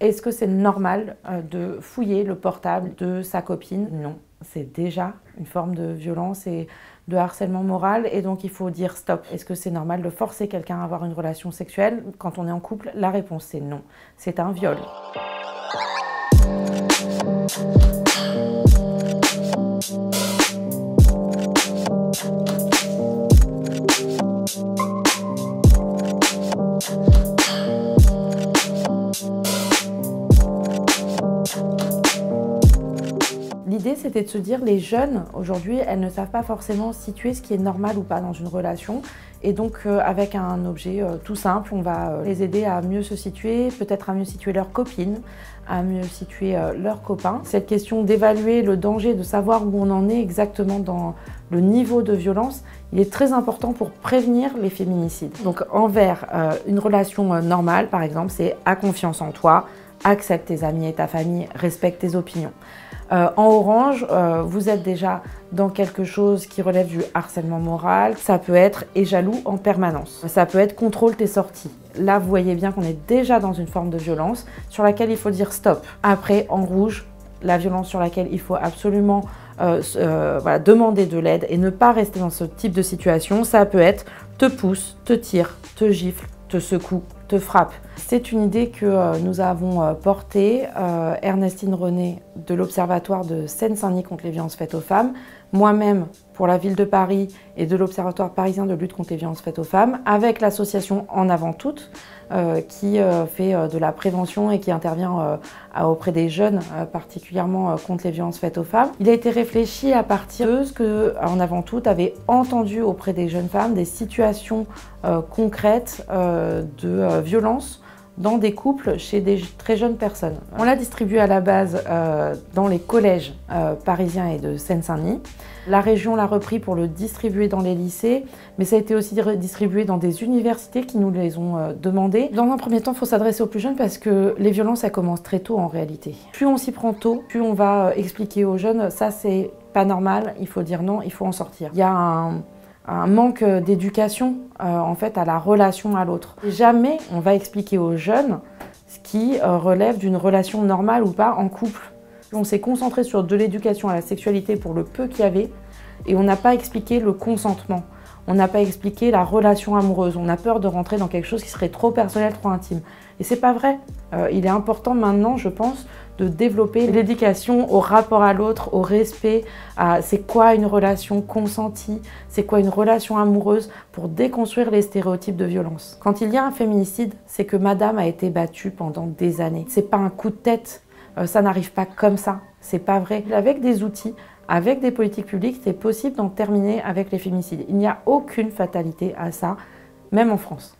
Est-ce que c'est normal de fouiller le portable de sa copine? Non, c'est déjà une forme de violence et de harcèlement moral, et donc il faut dire stop. Est-ce que c'est normal de forcer quelqu'un à avoir une relation sexuelle quand on est en couple? La réponse c'est non, c'est un viol. L'idée, c'était de se dire, les jeunes, aujourd'hui, elles ne savent pas forcément situer ce qui est normal ou pas dans une relation. Et donc, avec un objet tout simple, on va les aider à mieux se situer, peut-être à mieux situer leurs copines, à mieux situer leurs copains. Cette question d'évaluer le danger, de savoir où on en est exactement dans le niveau de violence, il est très important pour prévenir les féminicides. Donc, envers une relation normale, par exemple, c'est « a confiance en toi », accepte tes amis et ta famille, respecte tes opinions. En orange, vous êtes déjà dans quelque chose qui relève du harcèlement moral. Ça peut être « est jaloux en permanence ». Ça peut être « contrôle tes sorties ». Là, vous voyez bien qu'on est déjà dans une forme de violence sur laquelle il faut dire stop. Après, en rouge, la violence sur laquelle il faut absolument voilà, demander de l'aide et ne pas rester dans ce type de situation. Ça peut être « te pousse, te tire, te gifle, te secoue, te frappe ». C'est une idée que nous avons portée, Ernestine René de l'Observatoire de Seine-Saint-Denis contre les violences faites aux femmes, moi-même pour la ville de Paris et de l'Observatoire parisien de lutte contre les violences faites aux femmes, avec l'association En Avant Toutes, qui fait de la prévention et qui intervient auprès des jeunes, particulièrement contre les violences faites aux femmes. Il a été réfléchi à partir de ce que En Avant Toutes avait entendu auprès des jeunes femmes, des situations concrètes de violence dans des couples chez des très jeunes personnes. On l'a distribué à la base dans les collèges parisiens et de Seine-Saint-Denis. La région l'a repris pour le distribuer dans les lycées, mais ça a été aussi distribué dans des universités qui nous les ont demandé. Dans un premier temps, il faut s'adresser aux plus jeunes parce que les violences, ça commence très tôt en réalité. Plus on s'y prend tôt, plus on va expliquer aux jeunes, ça c'est pas normal, il faut dire non, il faut en sortir. Il y a un manque d'éducation en fait à la relation à l'autre. Jamais on va expliquer aux jeunes ce qui relève d'une relation normale ou pas en couple. On s'est concentré sur de l'éducation à la sexualité pour le peu qu'il y avait et on n'a pas expliqué le consentement. On n'a pas expliqué la relation amoureuse. On a peur de rentrer dans quelque chose qui serait trop personnel, trop intime. Et c'est pas vrai. Il est important maintenant, je pense, de développer l'éducation au rapport à l'autre, au respect, à c'est quoi une relation consentie, c'est quoi une relation amoureuse, pour déconstruire les stéréotypes de violence. Quand il y a un féminicide, c'est que madame a été battue pendant des années. C'est pas un coup de tête, ça n'arrive pas comme ça, c'est pas vrai. Avec des outils, avec des politiques publiques, c'est possible d'en terminer avec les féminicides. Il n'y a aucune fatalité à ça, même en France.